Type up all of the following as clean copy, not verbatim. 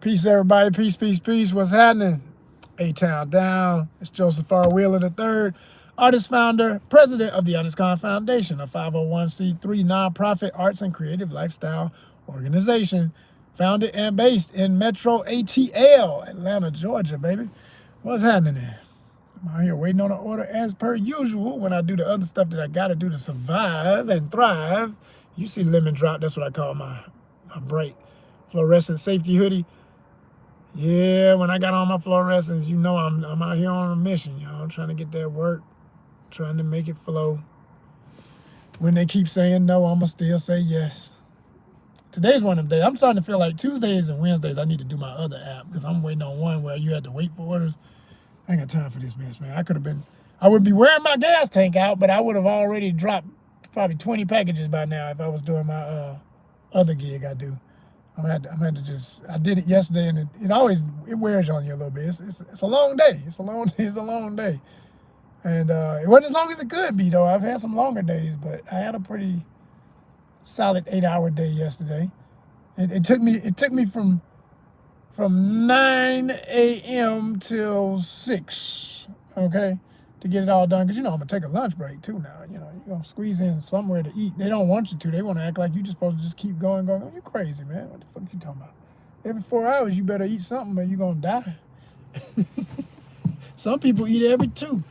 Peace, everybody. Peace, peace, peace. What's happening? A-Town Down. It's Joseph R. Wheeler III, artist, founder, president of the ONYXCON Foundation, a 501c3 nonprofit arts and creative lifestyle organization, founded and based in Metro ATL, Atlanta, Georgia, baby. What's happening there? I'm out here waiting on an order as per usual when I do the other stuff that I got to do to survive and thrive. You see lemon drop, that's what I call my bright fluorescent safety hoodie. Yeah, when I got on my fluorescents, you know I'm out here on a mission, y'all, trying to get that work, trying to make it flow. When they keep saying no, I'ma still say yes. Today's one of the days. I'm starting to feel like Tuesdays and Wednesdays I need to do my other app because I'm waiting on one where you had to wait for orders. I ain't got time for this mess, man. I would be wearing my gas tank out, but I would have already dropped probably 20 packages by now if I was doing my other gig I do. I'm gonna have to just, I did it yesterday and it wears on you a little bit. It's a long day. It's a long day. And it wasn't as long as it could be though. I've had some longer days, but I had a pretty solid 8-hour day yesterday. It took me from 9 a.m. till 6, okay, to get it all done. Because, I'm going to take a lunch break, too, now. You're going to squeeze in somewhere to eat. They don't want you to. They want to act like you're just supposed to just keep going. Oh, you crazy, man. What the fuck you talking about? Every 4 hours, you better eat something or you're going to die. Some people eat every 2.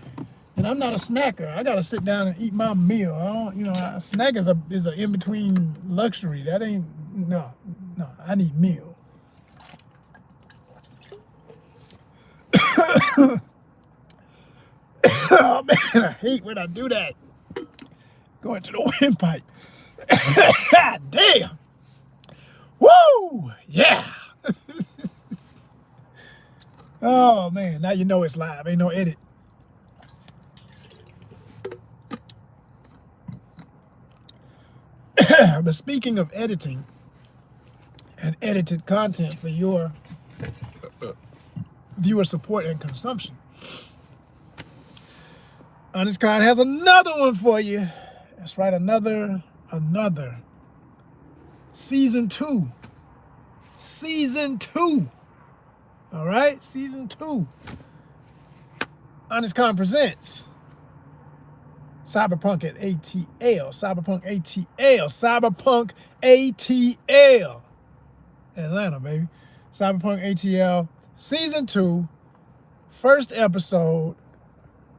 And I'm not a snacker. I got to sit down and eat my meal. A snack is a in-between luxury. That ain't, no, I need meal. Oh man, I hate when I do that. Go into the windpipe. God damn. Woo! Yeah. Oh man, now you know it's live. Ain't no edit. But speaking of editing and edited content for your viewer support and consumption, ONYXCON has another one for you. That's right, another season 2. Season 2. All right, season 2. ONYXCON presents Cyberpunk at ATL. Cyberpunk ATL. Atlanta, baby. Cyberpunk ATL, season 2, first episode.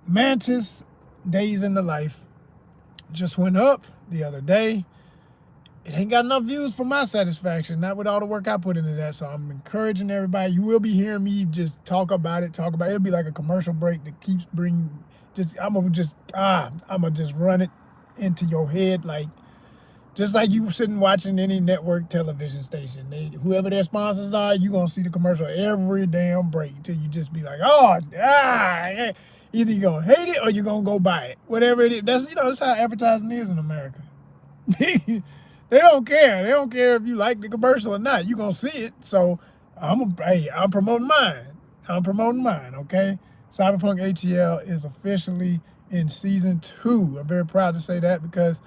Mantis Days in the Life just went up the other day. It ain't got enough views for my satisfaction, not with all the work I put into that. So I'm encouraging everybody. You will be hearing me just talk about it. It'll be like a commercial break that keeps bringing. I'm gonna just run it into your head just like you sitting watching any network television station. Whoever their sponsors are, you gonna see the commercial every damn break till you just be like, yeah. Either you're going to hate it or you're going to go buy it. Whatever it is. That's how advertising is in America. They don't care. They don't care if you like the commercial or not. You're going to see it. So I'm promoting mine. Okay? Cyberpunk ATL is officially in season 2. I'm very proud to say that because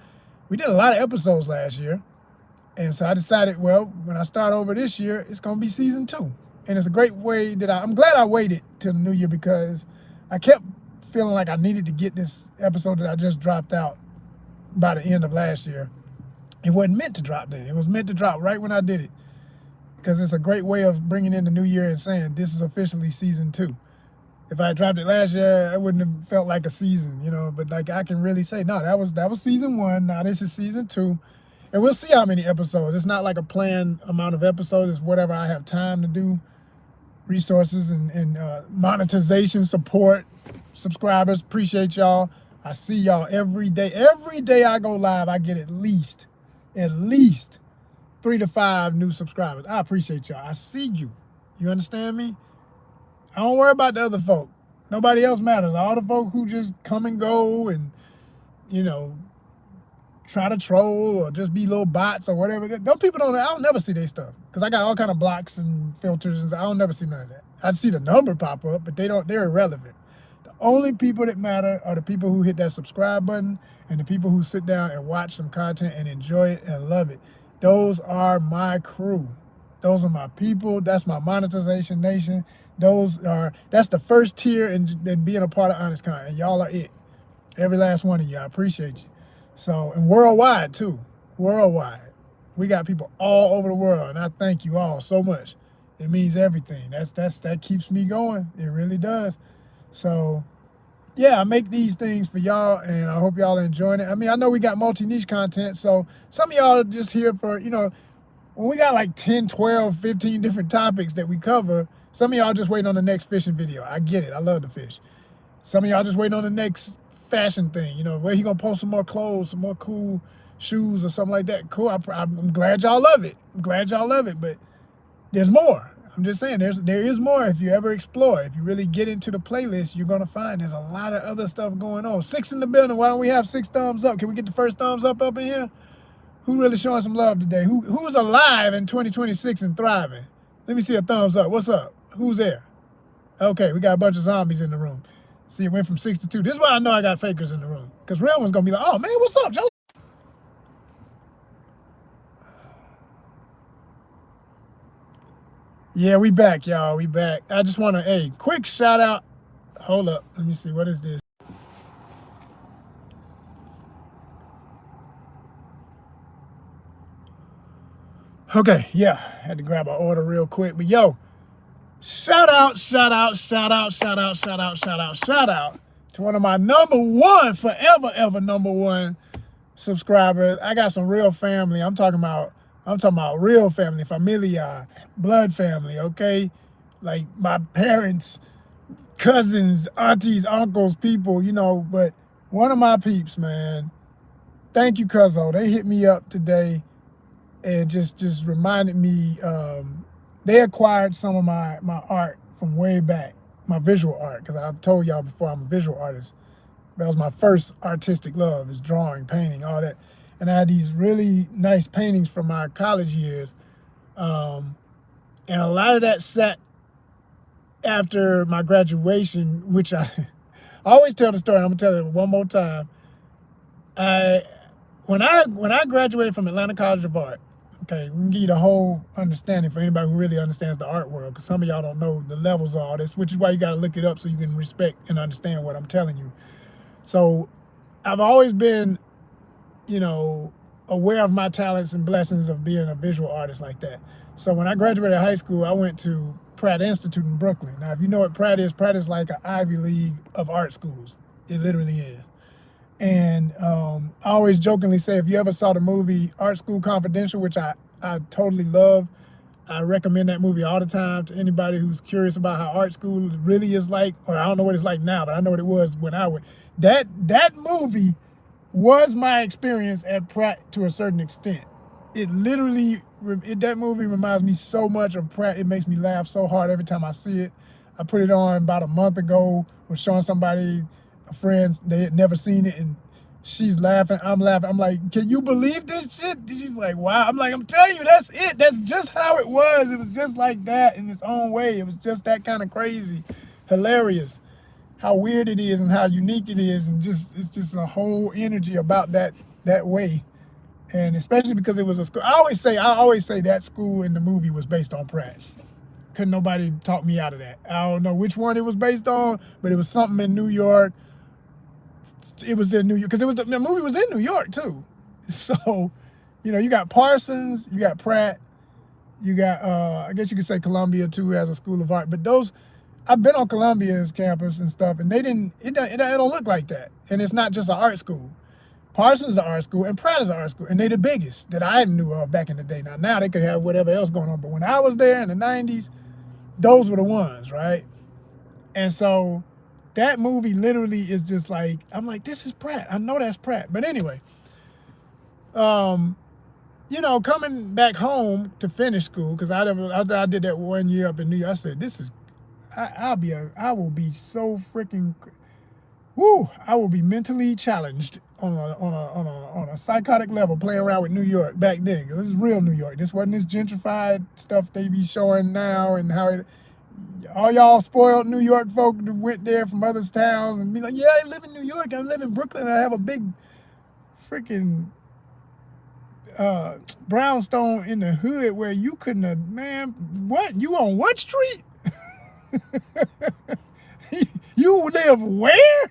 we did a lot of episodes last year. And so I decided, well, when I start over this year, it's going to be season 2. And it's a great way I'm glad I waited till the new year because I kept feeling like I needed to get this episode that I just dropped out by the end of last year. It wasn't meant to drop then. It was meant to drop right when I did it because it's a great way of bringing in the new year and saying this is officially season 2. If I had dropped it last year, I wouldn't have felt like a season, but I can really say, no, that was season 1. Now this is season 2. And we'll see how many episodes. It's not like a planned amount of episodes. It's whatever I have time to do. Resources and monetization support, subscribers, appreciate y'all. I see y'all every day. Every day I go live, I get at least 3 to 5 new subscribers. I appreciate y'all. I see you. You understand me? I don't worry about the other folk. Nobody else matters. All the folk who just come and go and, try to troll or just be little bots or whatever. Those people I don't never see their stuff because I got all kind of blocks and filters and I don't never see none of that. I see the number pop up, but they're irrelevant. The only people that matter are the people who hit that subscribe button and the people who sit down and watch some content and enjoy it and love it. Those are my crew. Those are my people. That's my monetization nation. That's the first tier in being a part of ONYXCON, and y'all are it. Every last one of you. I appreciate you. So, and worldwide too. Worldwide. We got people all over the world, and I thank you all so much. It means everything. That keeps me going. It really does. So yeah, I make these things for y'all, and I hope y'all are enjoying it. I mean, I know we got multi-niche content, so some of y'all are just here for, when we got like 10, 12, 15 different topics that we cover, some of y'all just waiting on the next fishing video. I get it. I love to fish. Some of y'all just waiting on the next fashion thing, where he gonna post some more clothes, some more cool shoes or something like that. Cool. I'm glad y'all love it. I'm glad y'all love it, but there's more. I'm just saying there is more if you ever explore. If you really get into the playlist, you're gonna find there's a lot of other stuff going on. 6 in the building. Why don't we have 6 thumbs up? Can we get the first thumbs up in here? Who really showing some love today? Who's alive in 2026 and thriving? Let me see a thumbs up. What's up? Who's there? Okay, we got a bunch of zombies in the room. See, it went from 6 to 2. This is why I know I got fakers in the room. Because real one's gonna be like, oh man, what's up, Joe? Yeah, we back, y'all. We back. I just want to, quick shout out. Hold up. Let me see. What is this? Okay, yeah. Had to grab our order real quick. But yo, shout out to one of my number one, forever, ever number one subscribers. I got some real family. I'm talking about real family, familia, blood family, okay? Like my parents, cousins, aunties, uncles, people, but one of my peeps, man. Thank you, Cuzzo. They hit me up today and just reminded me, they acquired some of my art from way back, my visual art, because I've told y'all before I'm a visual artist. That was my first artistic love, is drawing, painting, all that. And I had these really nice paintings from my college years. And a lot of that sat after my graduation, which I always tell the story, and I'm gonna tell it one more time. When I graduated from Atlanta College of Art, okay, we can give you the whole understanding for anybody who really understands the art world, because some of y'all don't know the levels of all this, which is why you gotta look it up so you can respect and understand what I'm telling you. So I've always been, aware of my talents and blessings of being a visual artist like that. So when I graduated high school, I went to Pratt Institute in Brooklyn. Now, if you know what Pratt is like an Ivy League of art schools. It literally is. And I always jokingly say, if you ever saw the movie Art School Confidential, which I totally love, I recommend that movie all the time to anybody who's curious about how art school really is like, or I don't know what it's like now, but I know what it was when I went. That movie was my experience at Pratt to a certain extent. It literally, that movie reminds me so much of Pratt. It makes me laugh so hard every time I see it. I put it on about a month ago, was showing somebody, a friend, they had never seen it, and she's laughing, I'm laughing. I'm like, can you believe this shit? She's like, wow. I'm like, I'm telling you, that's it. That's just how it was. It was just like that in its own way. It was just that kind of crazy, hilarious. How weird it is and how unique it is, and it's just a whole energy about that way. And especially because it was a school. I always say that school in the movie was based on Pratt. Couldn't nobody talk me out of that. I don't know which one it was based on, but it was something in New York. It was in New York, because the movie was in New York too. So, you got Parsons, you got Pratt, you got I guess you could say Columbia too as a school of art. But those, I've been on Columbia's campus and stuff, and it don't look like that. And it's not just an art school. Parsons is an art school, and Pratt is an art school, and they the biggest that I knew of back in the day. Now they could have whatever else going on, but when I was there in the 90s, those were the ones, right? And so that movie literally is just like, I'm like, this is Pratt. I know that's Pratt. But anyway, coming back home to finish school, because I did that 1 year up in New York. I said, this is, I will be so freaking, I will be mentally challenged on a psychotic level playing around with New York back then. This is real New York. This wasn't this gentrified stuff they be showing now, and how all y'all spoiled New York folk that went there from other towns and be like, yeah, I live in New York, I live in Brooklyn, I have a big freaking brownstone in the hood where you couldn't have, man, what? You on what street? You live where?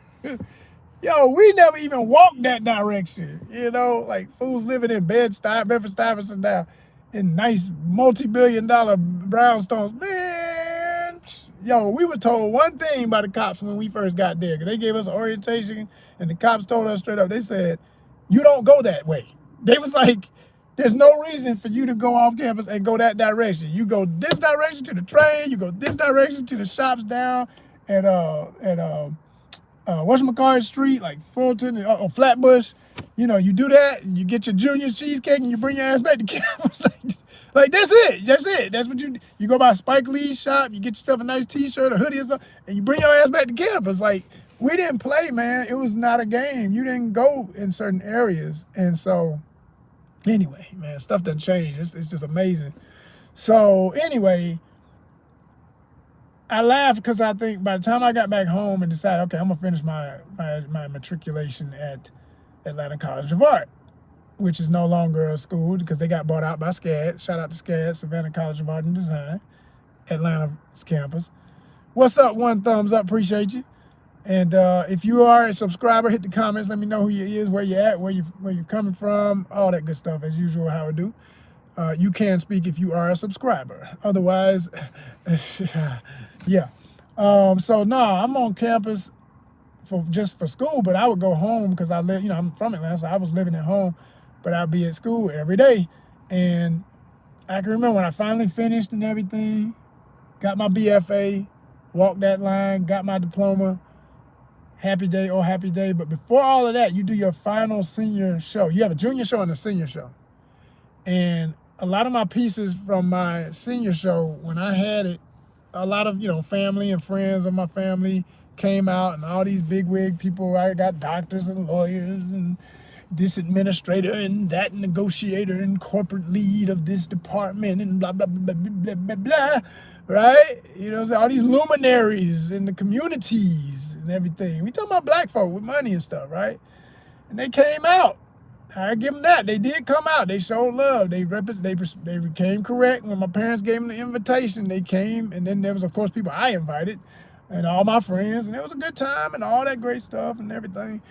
Yo, we never even walked that direction. You know, like fools living in Bed-Stuy, Bedford-Stuyvesant now, in nice multi-billion-dollar brownstones. Man, yo, we were told one thing by the cops when we first got there. 'Cause they gave us orientation, and the cops told us straight up. They said, "You don't go that way." They was like, "There's no reason for you to go off campus and go that direction. You go this direction to the train. You go this direction to the shops down at whatchamacallit Street, like Fulton or Flatbush. You know, you do that, and you get your junior cheesecake, and you bring your ass back to campus." Like that's it. That's it. That's what you go by Spike Lee's shop. You get yourself a nice T-shirt, a hoodie, or something, and you bring your ass back to campus. Like we didn't play, man. It was not a game. You didn't go in certain areas, and so. Anyway, man, stuff doesn't change. It's just amazing. So anyway, I laughed because I think by the time I got back home and decided, okay, I'm gonna finish my matriculation at Atlanta College of Art, which is no longer a school because they got bought out by SCAD. Shout out to SCAD, Savannah College of Art and Design, Atlanta's campus. What's up? One thumbs up, appreciate you. And if you are a subscriber, hit the comments. Let me know who you is, where you at, where you're coming from, all that good stuff as usual. How I do. You can speak if you are a subscriber. Otherwise, yeah. So no, I'm on campus just for school, but I would go home because I live. You know, I'm from Atlanta, so I was living at home, but I'd be at school every day. And I can remember when I finally finished and everything, got my BFA, walked that line, got my diploma. Happy day, oh happy day. But before all of that, you do your final senior show. You have a junior show and a senior show. And a lot of my pieces from my senior show, when I had it, a lot of, family and friends of my family came out, and all these bigwig people. I got doctors and lawyers and this administrator and that negotiator and corporate lead of this department and blah, blah, blah, blah, blah, blah, blah. Right? All these luminaries in the communities and everything. We talking about black folk with money and stuff, right? And they came out. I give them that. They did come out. They showed love. They became correct. When my parents gave them the invitation, they came. And then there was, of course, people I invited and all my friends. And it was a good time and all that great stuff and everything.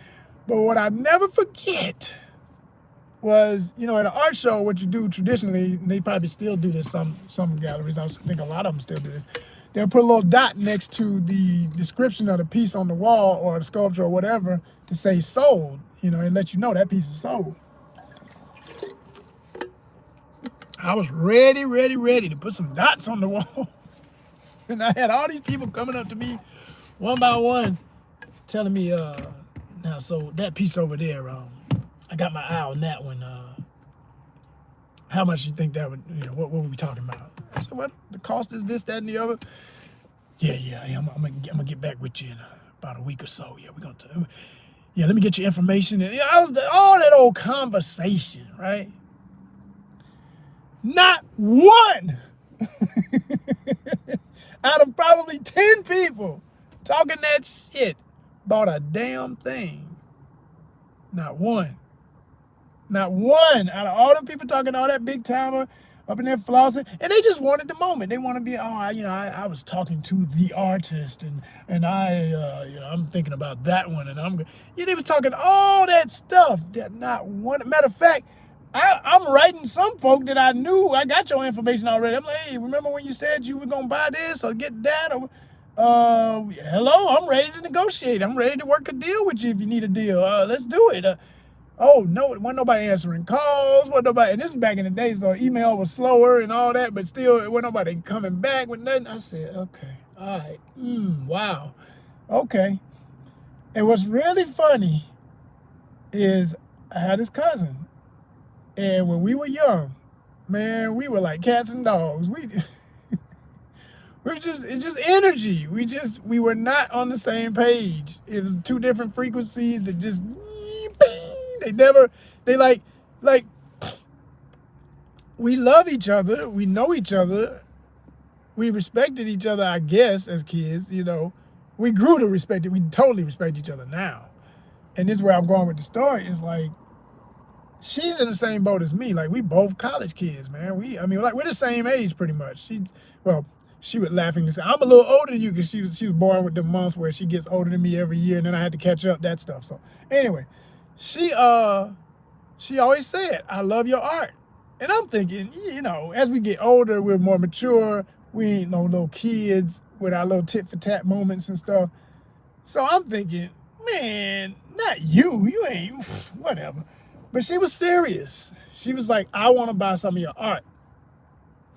But what I never forget was, at an art show, what you do traditionally, and they probably still do this, some galleries, I think a lot of them still do this, they'll put a little dot next to the description of the piece on the wall or the sculpture or whatever to say sold, and let you know that piece is sold. I was ready to put some dots on the wall. And I had all these people coming up to me one by one telling me, now, so that piece over there, I got my eye on that one. How much you think that would, what were we talking about? I said, well, the cost is this, that, and the other. Yeah, I'm gonna get back with you in about a week or so. Yeah, let me get your information. And all that old conversation, right? Not one out of probably 10 people talking that shit bought a damn thing. Not one. Not one out of all the people talking all that big timer up in there flossing, and they just wanted the moment. They want to be, I was talking to the artist, and I'm thinking about that one, and they was talking all that stuff. That not one. Matter of fact, I'm writing some folk that I knew. I got your information already. I'm like, hey, remember when you said you were gonna buy this or get that? Or hello, I'm ready to negotiate. I'm ready to work a deal with you if you need a deal. Let's do it. Oh no, wasn't nobody answering calls. And this is back in the day, so email was slower and all that, but still, wasn't nobody coming back with nothing. I said, okay, all right, wow, okay. And what's really funny is I had this cousin, and when we were young, man, we were like cats and dogs. It's just energy. We were not on the same page. It was two different frequencies that just, we love each other. We know each other. We respected each other, I guess, as kids, We grew to respect it. We totally respect each other now. And this is where I'm going with the story. It's like, she's in the same boat as me. Like we both college kids, man. I mean, like we're the same age pretty much. Well, she would laughingly say, "I'm a little older than you," because she was born with the months where she gets older than me every year, and then I had to catch up that stuff. So anyway, she she always said, "I love your art," and I'm thinking, as we get older, we're more mature. We ain't no little kids with our little tit for tat moments and stuff. So I'm thinking, man, not you. You ain't whatever. But she was serious. She was like, I want to buy some of your art.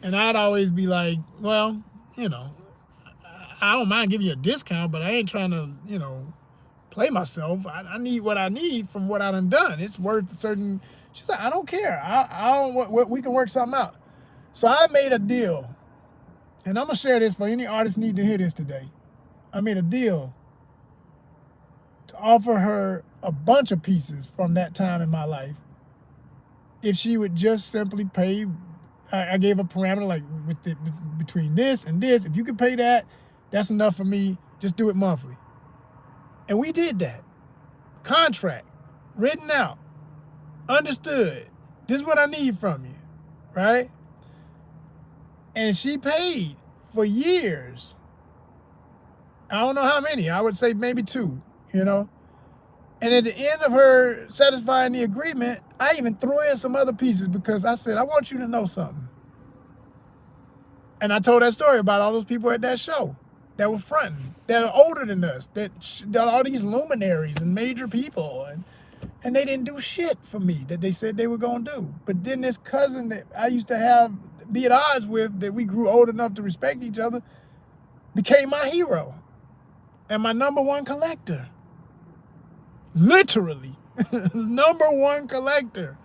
And I'd always be like, well, you know, I don't mind giving you a discount, but I ain't trying to, play myself. I need what I need from what I done. It's worth a certain. She's like, I don't care. I don't. We can work something out. So I made a deal, and I'm gonna share this for any artist need to hear this today. I made a deal to offer her a bunch of pieces from that time in my life if she would just simply pay. I gave a parameter like between this and this. If you could pay that, that's enough for me. Just do it monthly. And we did that. Contract, written out, understood. This is what I need from you, right? And she paid for years. I don't know how many. I would say maybe 2, And at the end of her satisfying the agreement, I even threw in some other pieces because I said, I want you to know something. And I told that story about all those people at that show that were fronting, that are older than us, that all these luminaries and major people, and they didn't do shit for me that they said they were going to do. But then this cousin that I used to be at odds with, that we grew old enough to respect each other, became my hero and my #1 collector. Literally, #1 collector.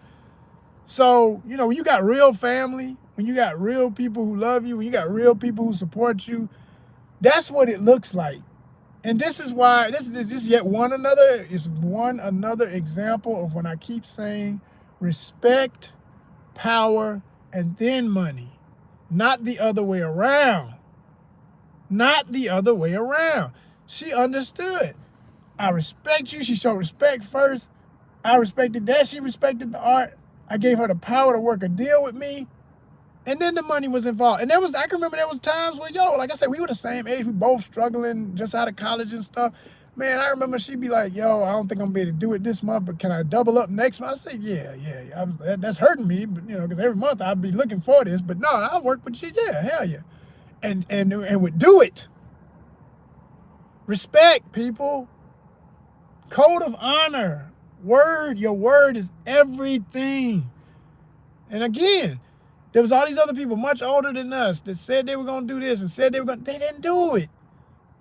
So, when you got real family, when you got real people who love you, when you got real people who support you, that's what it looks like. And this is why, this is just yet one another example of when I keep saying respect, power, and then money. Not the other way around. Not the other way around. She understood. I respect you. She showed respect first. I respected that. She respected the art. I gave her the power to work a deal with me. And then the money was involved. And I can remember there was times where, like I said, we were the same age. We both struggling just out of college and stuff. Man, I remember she'd be like, I don't think I'm going to be able to do it this month, but can I double up next month? I said, yeah. That's hurting me, but, because every month I'd be looking for this. But no, I'll work with you. Yeah, hell yeah. And would do it. Respect, people. Code of honor. Your word is everything. And again, there was all these other people much older than us that said they were going to do this and they didn't do it.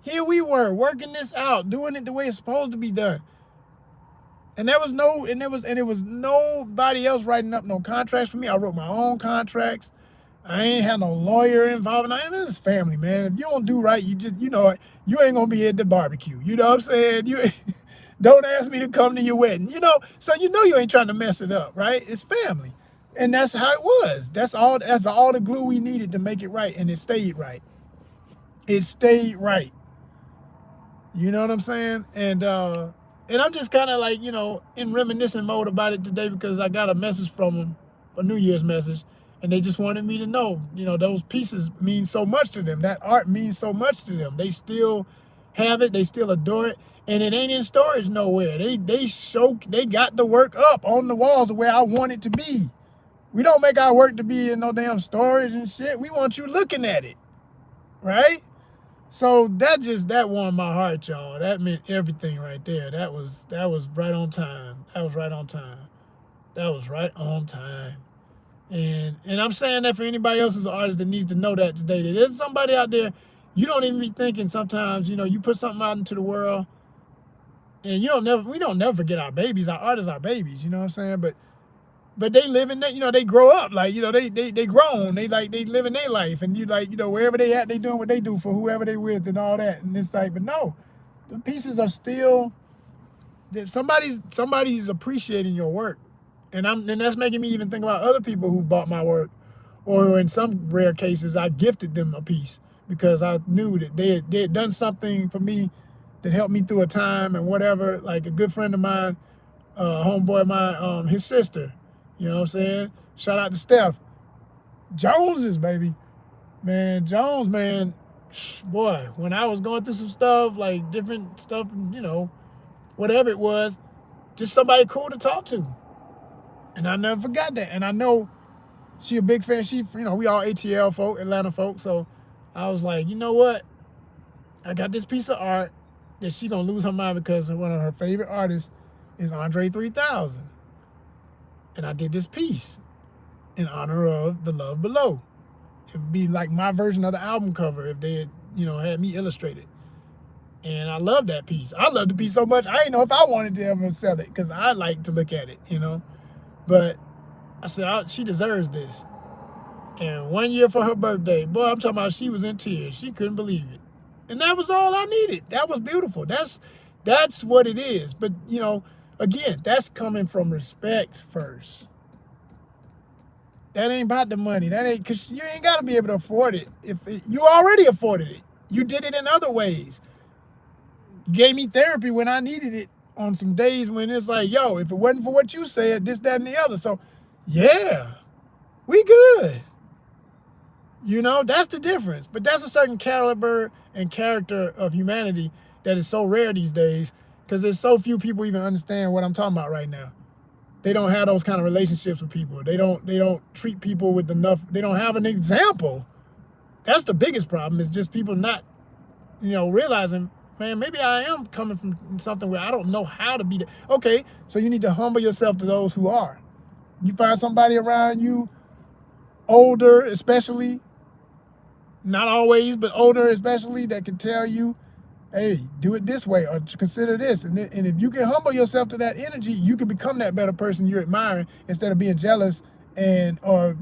Here we were working this out, doing it the way it's supposed to be done. And there was nobody else writing up no contracts for me. I wrote my own contracts. I ain't had no lawyer involved. This is family, man. If you don't do right, you just, you ain't going to be at the barbecue. You know what I'm saying? Don't ask me to come to your wedding, So you ain't trying to mess it up, right? It's family. And that's how it was. That's all the glue we needed to make it right, and it stayed right. It stayed right. You know what I'm saying? And I'm just kind of like, in reminiscent mode about it today because I got a message from them, a New Year's message, and they just wanted me to know, those pieces mean so much to them. That art means so much to them. They still have it. They still adore it. And it ain't in storage nowhere. They got the work up on the walls the way I want it to be. We don't make our work to be in no damn storage and shit. We want you looking at it, right? So that warmed my heart, y'all. That meant everything right there. That was right on time. That was right on time. That was right on time. And I'm saying that for anybody else who's an artist that needs to know that today. That there's somebody out there, you don't even be thinking sometimes, you put something out into the world, and we don't never forget our babies. Our artists are babies, you know what I'm saying? But they live in that, they grow up, like, they grown, they living their life, and wherever they at, they doing what they do for whoever they with and all that. And it's like, but no, the pieces are still, that somebody's appreciating your work. And that's making me even think about other people who bought my work, or in some rare cases, I gifted them a piece because I knew that they had done something for me that helped me through a time and whatever. Like a good friend of mine, homeboy of mine, his sister, You know what I'm saying? Shout out to Steph. Joneses, baby. Man, Jones, man, boy, when I was going through some stuff, like different stuff, whatever it was, just somebody cool to talk to. And I never forgot that. And I know she a big fan. She, we all ATL folk, Atlanta folk. So I was like, you know what? I got this piece of art that she gonna lose her mind because one of her favorite artists is Andre 3000. And I did this piece in honor of The Love Below. It would be like my version of the album cover if they had, had me illustrate it. And I love that piece. I love the piece so much, I didn't know if I wanted to ever sell it because I like to look at it, But I said, she deserves this. And 1 year for her birthday, boy, I'm talking about she was in tears. She couldn't believe it. And that was all I needed. That was beautiful. That's what it is. But, again, that's coming from respect first. That ain't about the money. That ain't, because you ain't got to be able to afford it. You already afforded it. You did it in other ways. You gave me therapy when I needed it on some days when it's like, yo, if it wasn't for what you said, this, that, and the other. So, yeah, we good. That's the difference. But that's a certain caliber and character of humanity that is so rare these days because there's so few people even understand what I'm talking about right now. They don't have those kind of relationships with people. They don't treat people with enough. They don't have an example. That's the biggest problem is just people not, realizing, man, maybe I am coming from something where I don't know how to be that. Okay, so you need to humble yourself to those who are. You find somebody around you, older especially, not always, but older especially, that can tell you, hey, do it this way or consider this. And if you can humble yourself to that energy, you can become that better person you're admiring instead of being jealous or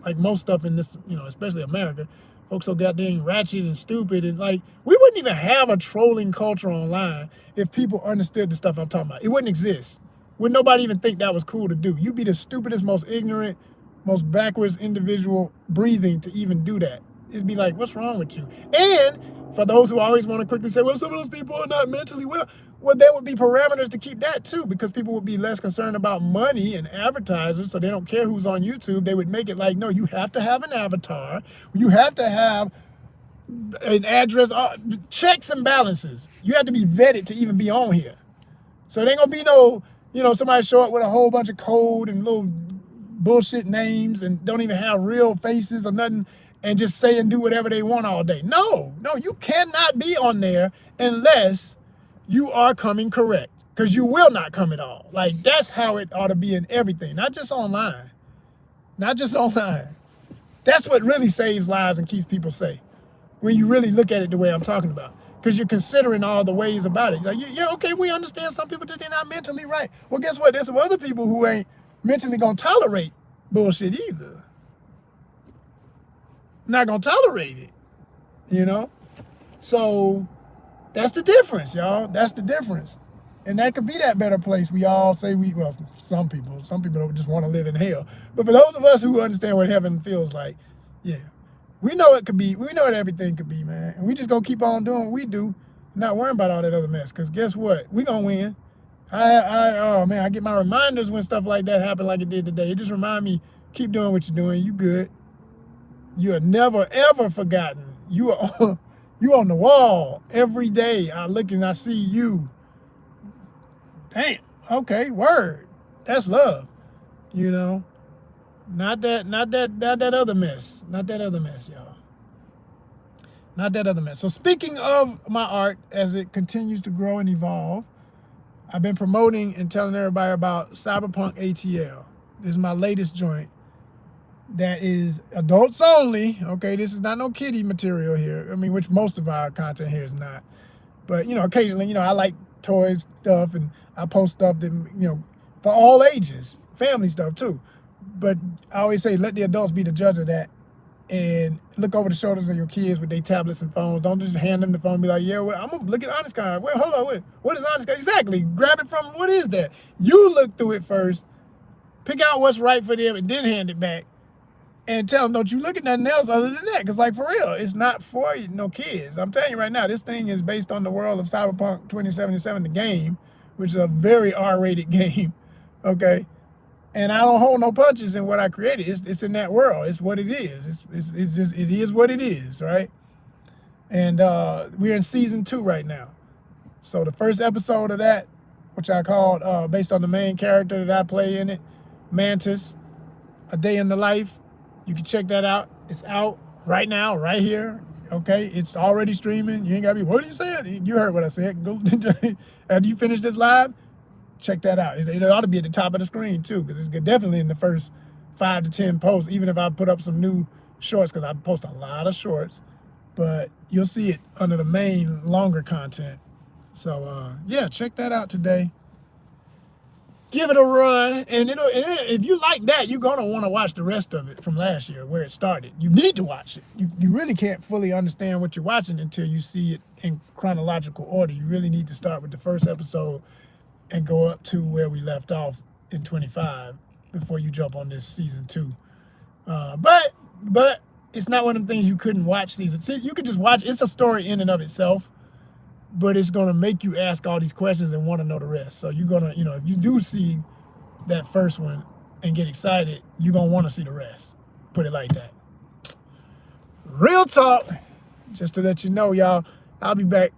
like most stuff in this, especially America, folks so goddamn ratchet and stupid. And like, we wouldn't even have a trolling culture online if people understood the stuff I'm talking about. It wouldn't exist. Would nobody even think that was cool to do? You'd be the stupidest, most ignorant, most backwards individual breathing to even do that. It'd be like, what's wrong with you? And for those who always want to quickly say, well, some of those people are not mentally well there would be parameters to keep that too, because people would be less concerned about money and advertisers, so they don't care who's on YouTube. They would make it like, no, you have to have an avatar. You have to have an address, checks and balances. You have to be vetted to even be on here. So there ain't gonna be no, somebody show up with a whole bunch of code and little bullshit names and don't even have real faces or nothing and just say and do whatever they want all day. No, you cannot be on there unless you are coming correct, because you will not come at all. Like, that's how it ought to be in everything, not just online. Not just online. That's what really saves lives and keeps people safe, when you really look at it the way I'm talking about, because you're considering all the ways about it. Like, yeah, okay, we understand some people just, they're not mentally right. Well, guess what? There's some other people who ain't mentally gonna tolerate bullshit either. Not gonna tolerate it, So that's the difference, y'all. That's the difference. And that could be that better place we all say some people don't just want to live in hell. But for those of us who understand what heaven feels like, yeah, we know it could be, we know what everything could be, man. And we just gonna keep on doing what we do, not worrying about all that other mess. Because guess what? We gonna win. I get my reminders when stuff like that happen like it did today. It just remind me, keep doing what you're doing. You good. You are never, ever forgotten. You are you on the wall every day. I look and I see you. Damn. Okay. Word. That's love. Not that other mess. Not that other mess, y'all. Not that other mess. So speaking of my art, as it continues to grow and evolve, I've been promoting and telling everybody about Cyberpunk ATL. This is my latest joint. That is adults only. Okay, this is not no kiddie material here. I mean, which most of our content here is not. But, occasionally, I like toys stuff, and I post stuff that, for all ages, family stuff too. But I always say, let the adults be the judge of that, and look over the shoulders of your kids with their tablets and phones. Don't just hand them the phone and be like, yeah, well, I'm going to look at ONYXCON. Wait, hold on, what is ONYXCON? Exactly, grab it from, what is that? You look through it first, pick out what's right for them, and then hand it back. And tell them, don't you look at nothing else other than that. Because, like, for real, it's not for no kids. I'm telling you right now, this thing is based on the world of Cyberpunk 2077, the game, which is a very R-rated game, okay? And I don't hold no punches in what I created. It's in that world. It's what it is. It's just it is what it is, right? And we're in season 2 right now. So the first episode of that, which I called based on the main character that I play in it, Mantis, A Day in the Life. You can check that out. It's out right now, right here. Okay, it's already streaming. You ain't gotta be. What did you say? You heard what I said. Go after you finish this live. Check that out. It ought to be at the top of the screen too, because it's definitely in the first 5 to 10 posts. Even if I put up some new shorts, because I post a lot of shorts, but you'll see it under the main longer content. So yeah, check that out today. Give it a run, and if you like that, you're gonna want to watch the rest of it from last year where it started. You need to watch it. You really can't fully understand what you're watching until you see it in chronological order. You really need to start with the first episode and go up to where we left off in 25 before you jump on this season 2. But it's not one of the things you couldn't watch season. See, you could just watch. It's a story in and of itself, but it's gonna make you ask all these questions and want to know the rest. So you're gonna, if you do see that first one and get excited, you're gonna want to see the rest. Put it like that. Real talk. Just to let you know, y'all, I'll be back